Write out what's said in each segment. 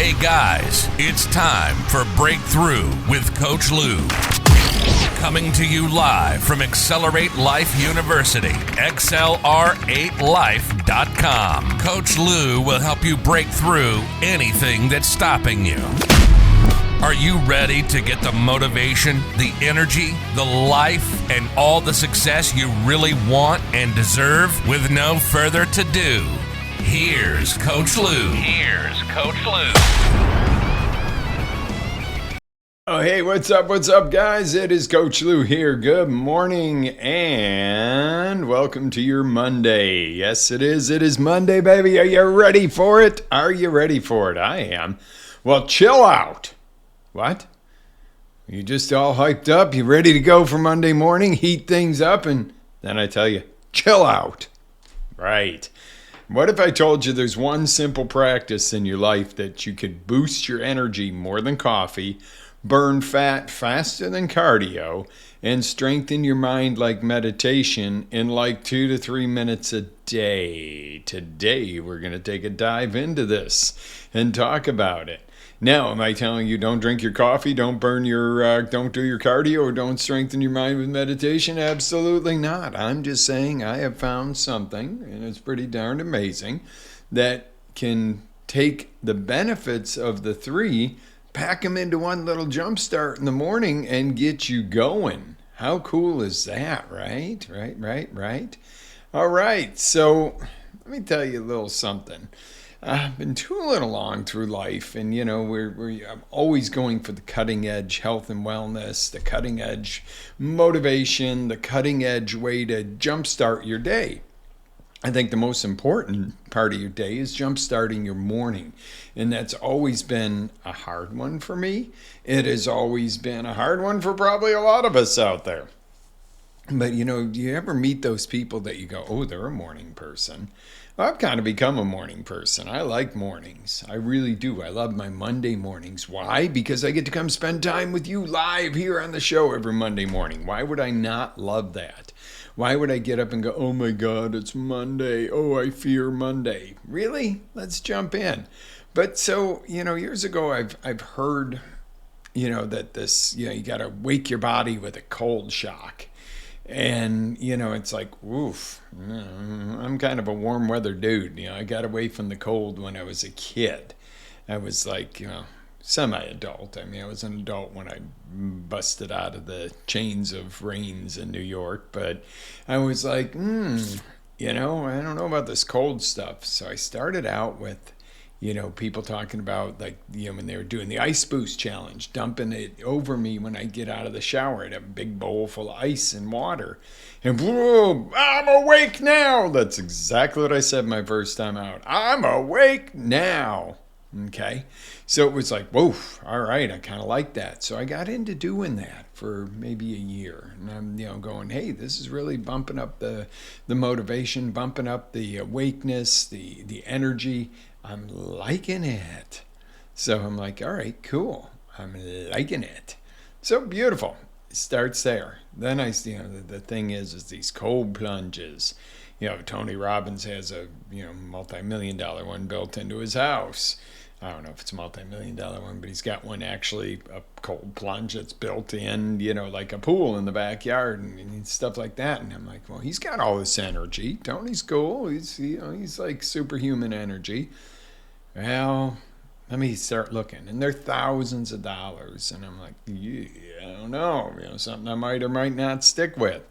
Hey guys, it's time for Breakthrough with Coach Lou. Coming to you live from Accelerate Life University, XLR8Life.com. Coach Lou will help you break through anything that's stopping you. Are you ready to get the motivation, the energy, the life, and all the success you really want and deserve? With no further ado, here's Coach Lou. Oh, hey, what's up, guys? It is Coach Lou here. Good morning and welcome to your Monday. Yes, it is. It is Monday, baby. Are you ready for it? I am. Well, chill out. What? You just all hyped up? You ready to go for Monday morning? Heat things up, and then I tell you, chill out. Right. What if I told you there's one simple practice in your life that you could boost your energy more than coffee, burn fat faster than cardio, and strengthen your mind like meditation in like 2 to 3 minutes a day? Today, we're going to take a dive into this and talk about it. Now, am I telling you don't drink your coffee, don't do your cardio, or don't strengthen your mind with meditation? Absolutely not. I'm just saying I have found something, and it's pretty darn amazing, that can take the benefits of the three, pack them into one little jumpstart in the morning, and get you going. How cool is that, right? Right. All right, so let me tell you a little something. I've been tooling along through life, and I'm always going for the cutting edge health and wellness, the cutting edge motivation, the cutting edge way to jumpstart your day. I think the most important part of your day is jumpstarting your morning, and that's always been a hard one for me. It has always been a hard one for probably a lot of us out there. But do you ever meet those people that you go, oh, they're a morning person? Well, I've kind of become a morning person. I like mornings. I really do. I love my Monday mornings. Why? Because I get to come spend time with you live here on the show every Monday morning. Why would I not love that? Why would I get up and go, oh my God, it's Monday. Oh, I fear Monday. Really? Let's jump in. But so, years ago, I've heard, that this, you got to wake your body with a cold shock. And, it's like, oof, I'm kind of a warm weather dude. I got away from the cold when I was a kid. I was like, semi-adult. I mean, I was an adult when I busted out of the chains of rains in New York. But I was like, I don't know about this cold stuff. So I started out with, people talking about when they were doing the ice boost challenge, dumping it over me when I get out of the shower. I'd have a big bowl full of ice and water. And boom, I'm awake now. That's exactly what I said my first time out. I'm awake now. Okay. So it was like, whoa, all right. I kind of like that. So I got into doing that for maybe a year. And I'm, going, hey, this is really bumping up the motivation, bumping up the awakeness, the energy. I'm liking it. So I'm like, all right, cool. I'm liking it. So beautiful. It starts there. Then the thing is these cold plunges. Tony Robbins has a, multi-million-dollar one built into his house. I don't know if it's a multi-million-dollar one, but he's got one actually, a cold plunge that's built in, like a pool in the backyard and stuff like that. And I'm like, well, he's got all this energy. Tony's cool. He's like superhuman energy. Well, let me start looking. And they're thousands of dollars. And I'm like, yeah, I don't know. Something I might or might not stick with.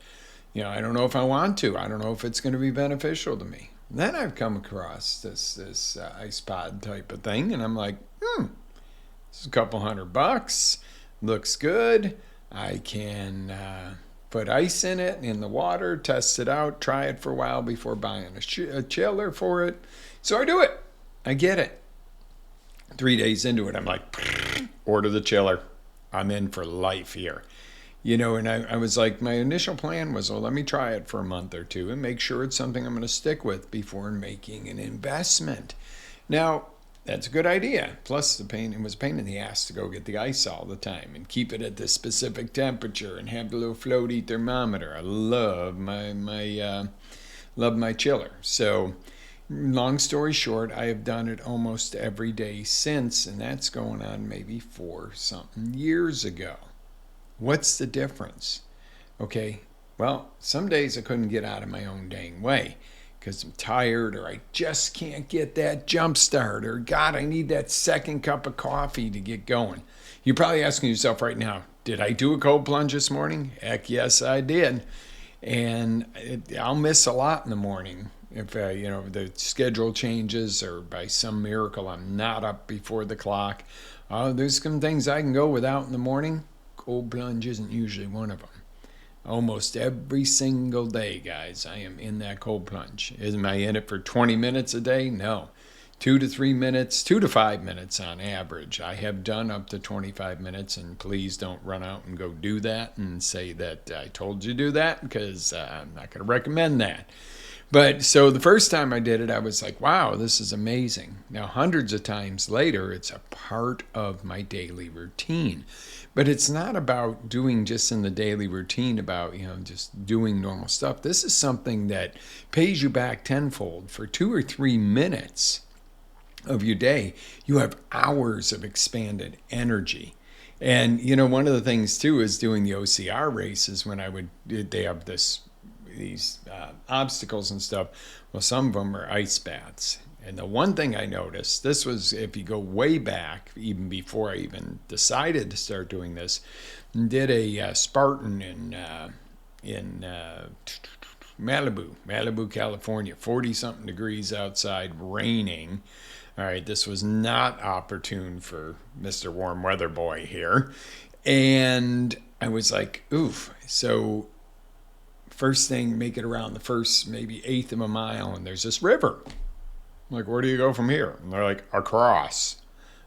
I don't know if I want to. I don't know if it's going to be beneficial to me. Then I've come across this ice pod type of thing. And I'm like, this is a couple $100. Looks good. I can put ice in it, in the water, test it out, try it for a while before buying a chiller for it. So I do it. I get it. 3 days into it, I'm like, order the chiller. I'm in for life here. And I was like, my initial plan was, well, let me try it for a month or two and make sure it's something I'm going to stick with before making an investment. Now, that's a good idea. Plus, it was a pain in the ass to go get the ice all the time and keep it at this specific temperature and have the little floaty thermometer. I love my chiller. So long story short, I have done it almost every day since, and that's going on maybe 4-something years ago. What's the difference? Okay, well, some days I couldn't get out of my own dang way because I'm tired, or I just can't get that jumpstart, or God, I need that second cup of coffee to get going. You're probably asking yourself right now, did I do a cold plunge this morning? Heck yes, I did. And I'll miss a lot in the morning if the schedule changes, or by some miracle I'm not up before the clock. There's some things I can go without in the morning. Cold plunge isn't usually one of them. Almost every single day, guys, I am in that cold plunge. Am I in it for 20 minutes a day? No. 2 to 3 minutes, 2 to 5 minutes on average. I have done up to 25 minutes, and please don't run out and go do that and say that I told you to do that, because I'm not going to recommend that. But so the first time I did it, I was like, wow, this is amazing. Now, hundreds of times later, it's a part of my daily routine. But it's not about doing just in the daily routine about, just doing normal stuff. This is something that pays you back tenfold. For 2 or 3 minutes of your day, you have hours of expanded energy. And, one of the things, too, is doing the OCR races when they have these obstacles and stuff. Well, some of them are ice baths. And the one thing I noticed, this was if you go way back, even before I even decided to start doing this, did a Spartan in Malibu, California, 40-something degrees outside, raining. All right, this was not opportune for Mr. Warm Weather Boy here. And I was like, oof. So first thing, make it around the first maybe eighth of a mile, and there's this river. I'm like, where do you go from here? And they're like, across.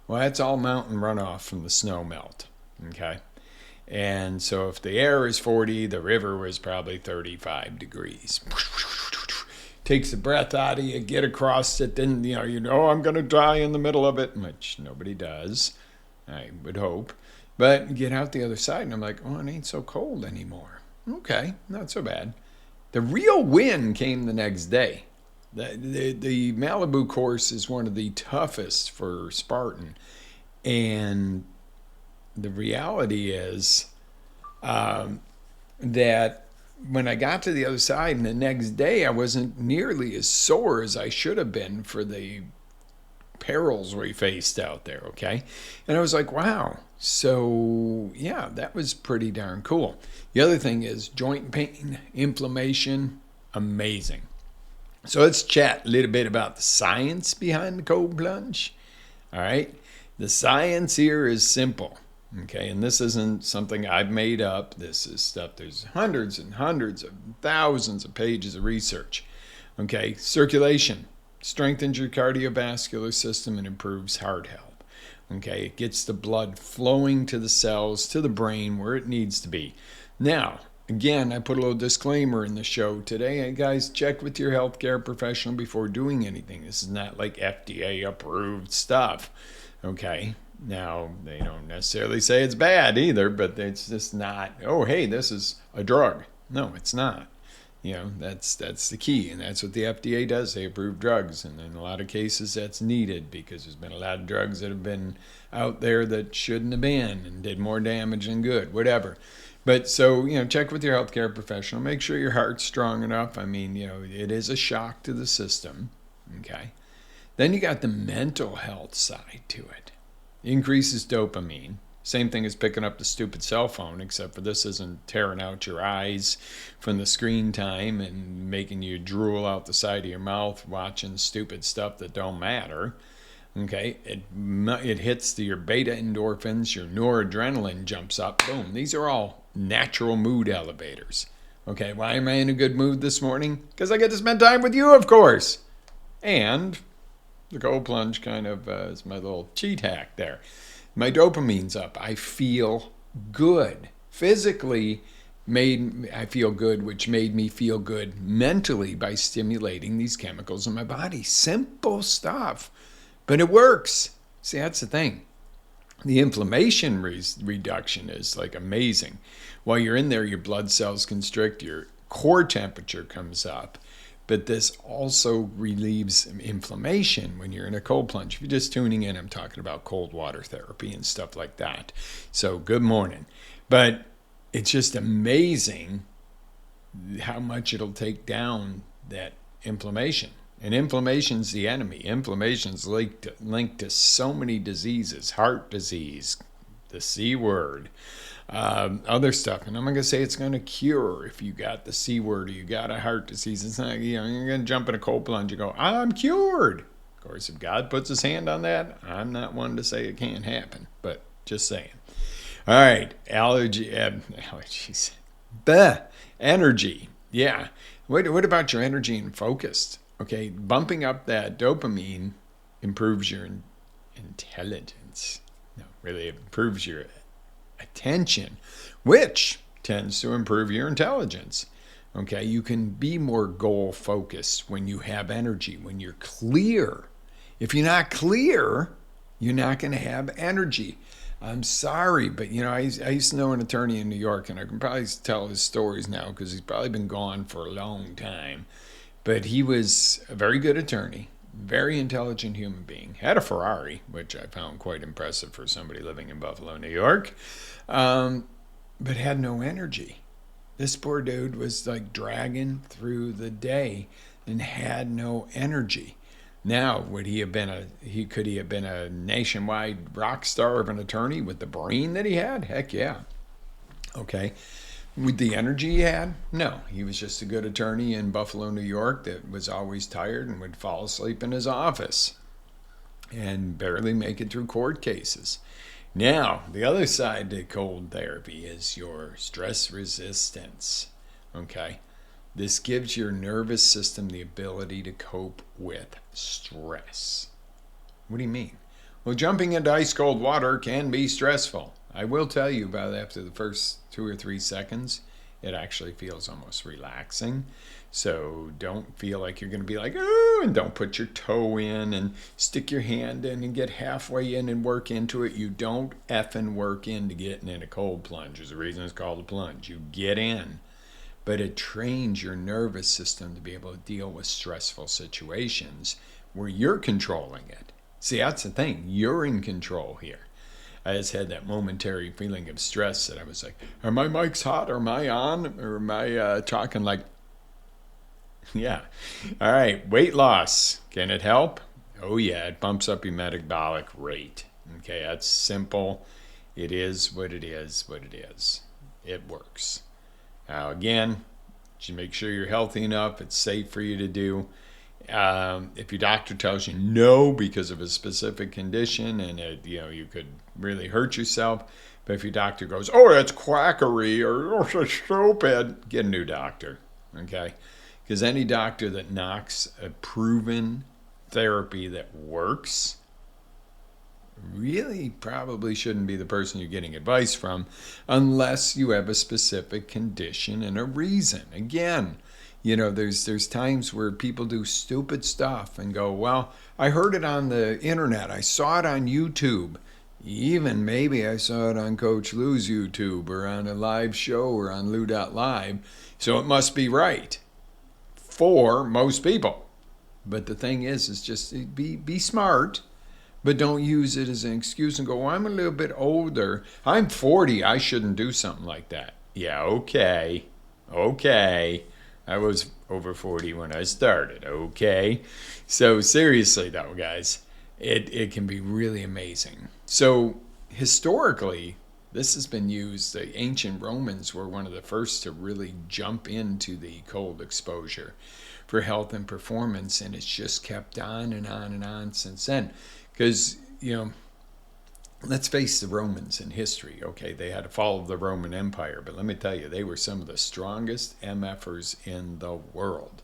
Well, that's all mountain runoff from the snow melt, okay? And so if the air is 40, the river was probably 35 degrees. Takes the breath out of you, get across it, then, I'm going to die in the middle of it, which nobody does, I would hope. But get out the other side, and I'm like, oh, it ain't so cold anymore. Okay, not so bad. The real win came the next day. The Malibu course is one of the toughest for Spartan. And the reality is that when I got to the other side and the next day, I wasn't nearly as sore as I should have been for the perils we faced out there, okay? And I was like, wow. So, yeah, that was pretty darn cool. The other thing is joint pain, inflammation, amazing. So let's chat a little bit about the science behind the cold plunge. All right. The science here is simple. Okay. And this isn't something I've made up. This is stuff. There's hundreds and hundreds of thousands of pages of research. Okay. Circulation strengthens your cardiovascular system and improves heart health. Okay. It gets the blood flowing to the cells, to the brain where it needs to be. Now, again, I put a little disclaimer in the show today. Hey, guys, check with your healthcare professional before doing anything. This is not like FDA approved stuff. Okay. Now, they don't necessarily say it's bad either, but it's just not, oh, hey, this is a drug. No, it's not. That's the key. And that's what the FDA does. They approve drugs. And in a lot of cases, that's needed because there's been a lot of drugs that have been out there that shouldn't have been and did more damage than good, whatever. But so, check with your healthcare professional. Make sure your heart's strong enough. I mean, it is a shock to the system. Okay. Then you got the mental health side to it. Increases dopamine. Same thing as picking up the stupid cell phone, except for this isn't tearing out your eyes from the screen time and making you drool out the side of your mouth watching stupid stuff that don't matter. Okay, it hits your beta endorphins, your noradrenaline jumps up, boom. These are all natural mood elevators. Okay, why am I in a good mood this morning? Because I get to spend time with you, of course. And the cold plunge kind of is my little cheat hack there. My dopamine's up. I feel good. Physically, I feel good, which made me feel good mentally by stimulating these chemicals in my body. Simple stuff. But it works. See, that's the thing. The inflammation reduction is like amazing. While you're in there, your blood cells constrict, your core temperature comes up. But this also relieves inflammation when you're in a cold plunge. If you're just tuning in, I'm talking about cold water therapy and stuff like that. So good morning. But it's just amazing how much it'll take down that inflammation. And inflammation's the enemy. Inflammation's linked to so many diseases, heart disease, the C word, other stuff. And I'm not going to say it's going to cure if you got the C word or you got a heart disease. It's not, you're going to jump in a cold plunge and go, I'm cured. Of course, if God puts his hand on that, I'm not one to say it can't happen, but just saying. All right, allergies. Energy. Yeah. What about your energy and focus? Okay, bumping up that dopamine improves your intelligence. No, really, it improves your attention, which tends to improve your intelligence. Okay, you can be more goal focused when you have energy, when you're clear. If you're not clear, you're not going to have energy. I'm sorry, but I used to know an attorney in New York, and I can probably tell his stories now because he's probably been gone for a long time. But he was a very good attorney, very intelligent human being, had a Ferrari, which I found quite impressive for somebody living in Buffalo, New York, but had no energy. This poor dude was like dragging through the day and had no energy. Now, could he have been a nationwide rock star of an attorney with the brain that he had? Heck yeah. Okay. With the energy he had? No. He was just a good attorney in Buffalo, New York that was always tired and would fall asleep in his office and barely make it through court cases. Now, the other side to cold therapy is your stress resistance. Okay? This gives your nervous system the ability to cope with stress. What do you mean? Well, jumping into ice cold water can be stressful. I will tell you about after the first 2 or 3 seconds, it actually feels almost relaxing. So don't feel like you're going to be like, oh, and don't put your toe in and stick your hand in and get halfway in and work into it. You don't effing work into getting in a cold plunge. There's a reason it's called a plunge. You get in. But it trains your nervous system to be able to deal with stressful situations where you're controlling it. See, that's the thing. You're in control here. I just had that momentary feeling of stress that I was like, are my mics hot? Or am I on? Or am I talking like... Yeah. All right. Weight loss. Can it help? Oh, yeah. It bumps up your metabolic rate. Okay. That's simple. It is what it is. It works. Now, again, you make sure you're healthy enough. It's safe for you to do. If your doctor tells you no because of a specific condition and you could really hurt yourself, but if your doctor goes, oh, that's quackery or oh, that's stupid, get a new doctor, okay? Because any doctor that knocks a proven therapy that works really probably shouldn't be the person you're getting advice from unless you have a specific condition and a reason. Again, there's times where people do stupid stuff and go, well, I heard it on the internet. I saw it on YouTube. Even maybe I saw it on Coach Lou's YouTube or on a live show or on Lou.live. So it must be right for most people. But the thing is just be smart. But don't use it as an excuse and go, well, I'm a little bit older. I'm 40. I shouldn't do something like that. Yeah, okay. I was over 40 when I started. Okay. So seriously, though, guys, it can be really amazing. So historically, this has been used. The ancient Romans were one of the first to really jump into the cold exposure for health and performance. And it's just kept on and on and on since then. Because, let's face the Romans in history, okay? They had to follow the Roman Empire, but let me tell you, they were some of the strongest MFers in the world,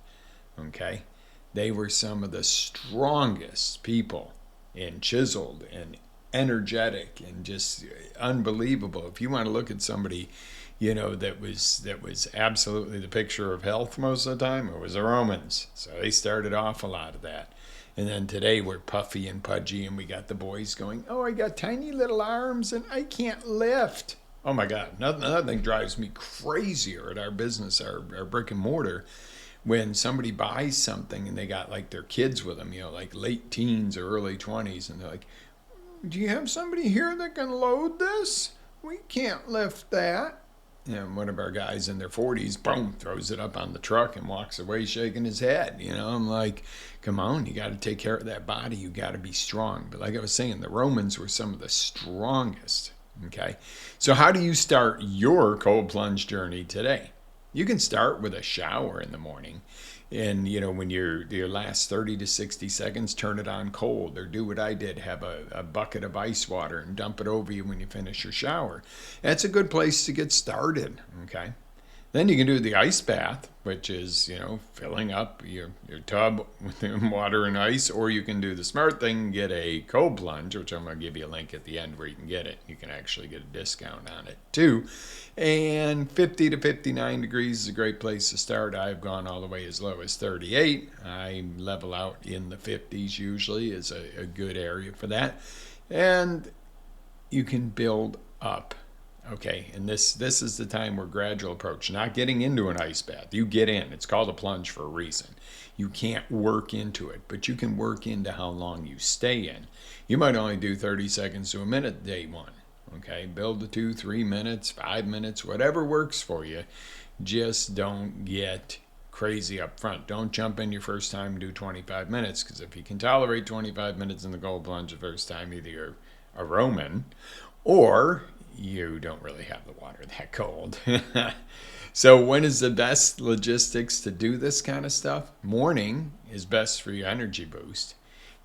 okay? They were some of the strongest people and chiseled and energetic and just unbelievable. If you want to look at somebody, that was absolutely the picture of health most of the time, it was the Romans. So they started off a lot of that. And then today we're puffy and pudgy and we got the boys going, oh, I got tiny little arms and I can't lift. Oh my God, nothing drives me crazier at our business, our brick and mortar, when somebody buys something and they got like their kids with them, like late teens or early 20s, and they're like, do you have somebody here that can load this? We can't lift that. One of our guys in their 40s, boom, throws it up on the truck and walks away shaking his head. I'm like, come on, you got to take care of that body. You got to be strong. But like I was saying, the Romans were some of the strongest. Okay, so how do you start your cold plunge journey today? You can start with a shower in the morning. And, when your last 30 to 60 seconds, turn it on cold, or do what I did, have a bucket of ice water and dump it over you when you finish your shower. That's a good place to get started, okay? Then you can do the ice bath, which is, filling up your tub with water and ice, or you can do the smart thing, get a cold plunge, which I'm going to give you a link at the end where you can get it. You can actually get a discount on it too. And 50 to 59 degrees is a great place to start. I've gone all the way as low as 38. I level out in the 50s usually is a good area for that. And you can build up. Okay, and this is the time where gradual approach, not getting into an ice bath. You get in. It's called a plunge for a reason. You can't work into it, but you can work into how long you stay in. You might only do 30 seconds to a minute day one. Okay, build to 2, 3 minutes, 5 minutes, whatever works for you. Just don't get crazy up front. Don't jump in your first time and do 25 minutes, because if you can tolerate 25 minutes in the cold plunge the first time, either you're a Roman or you don't really have the water that cold. So when is the best logistics to do this kind of stuff? Morning is best for your energy boost.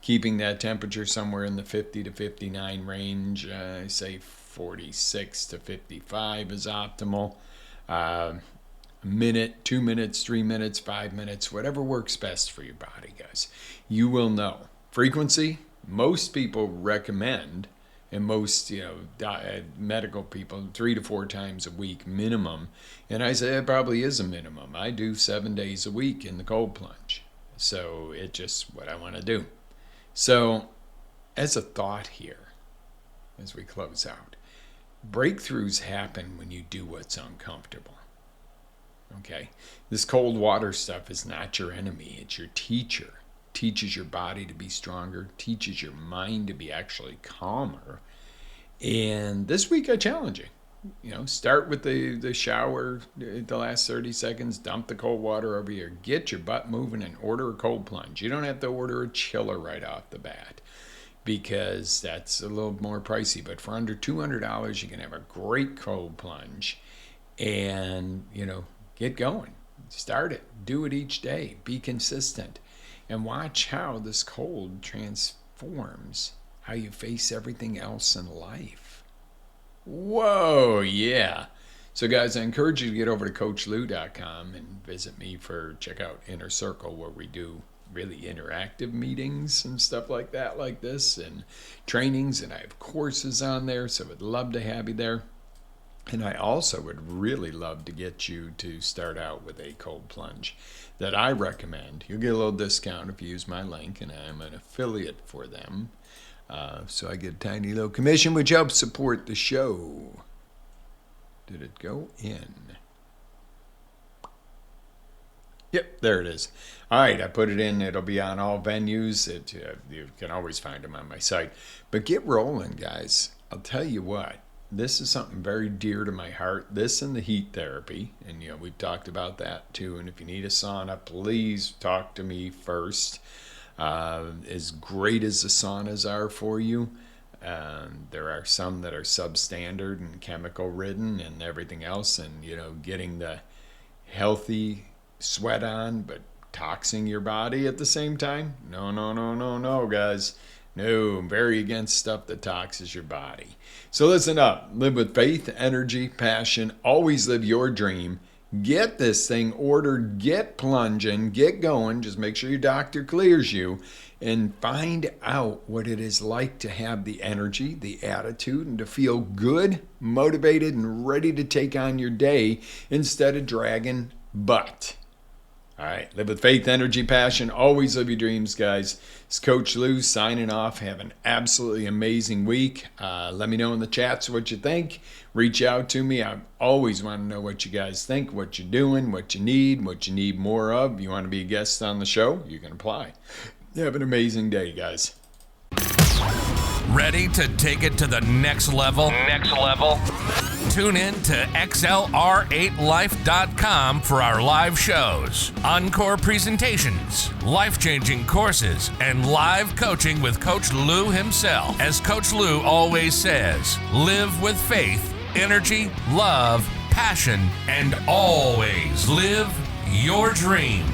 Keeping that temperature somewhere in the 50 to 59 range, I say 46 to 55 is optimal. A minute, 2 minutes, 3 minutes, 5 minutes, whatever works best for your body, guys. You will know. Frequency, most people recommend, and most medical people, 3 to 4 times a week minimum. And I say it probably is a minimum. I do 7 days a week in the cold plunge. So it's just what I want to do. So as a thought here, as we close out, breakthroughs happen when you do what's uncomfortable. Okay? This cold water stuff is not your enemy. It's your teacher. Teaches your body to be stronger, teaches your mind to be actually calmer. And this week I challenge you. Start with the shower, the last 30 seconds, dump the cold water over here, get your butt moving and order a cold plunge. You don't have to order a chiller right off the bat because that's a little more pricey. But for under $200, you can have a great cold plunge and, get going. Start it. Do it each day. Be consistent. And watch how this cold transforms how you face everything else in life. Whoa, yeah. So guys, I encourage you to get over to CoachLou.com and visit me check out Inner Circle, where we do really interactive meetings and stuff like that, like this, and trainings, and I have courses on there, so I'd love to have you there. And I also would really love to get you to start out with a cold plunge that I recommend. You'll get a little discount if you use my link, and I'm an affiliate for them. So I get a tiny little commission, which helps support the show. Did it go in? Yep, there it is. All right, I put it in. It'll be on all venues. You can always find them on my site. But get rolling, guys. I'll tell you what. This is something very dear to my heart. This and the heat therapy. And, we've talked about that too. And if you need a sauna, please talk to me first. As great as the saunas are for you, there are some that are substandard and chemical ridden and everything else. And, getting the healthy sweat on, but toxing your body at the same time. No, guys. No, I'm very against stuff that toxins your body. So listen up. Live with faith, energy, passion. Always live your dream. Get this thing ordered. Get plunging. Get going. Just make sure your doctor clears you. And find out what it is like to have the energy, the attitude, and to feel good, motivated, and ready to take on your day instead of dragging butt. All right. Live with faith, energy, passion. Always live your dreams, guys. It's Coach Lou signing off. Have an absolutely amazing week. Let me know in the chats what you think. Reach out to me. I always want to know what you guys think, what you're doing, what you need more of. You want to be a guest on the show, you can apply. Have an amazing day, guys. Ready to take it to the next level? Tune in to XLR8Life.com for our live shows, encore presentations, life-changing courses, and live coaching with Coach Lou himself. As Coach Lou always says, live with faith, energy, love, passion, and always live your dream.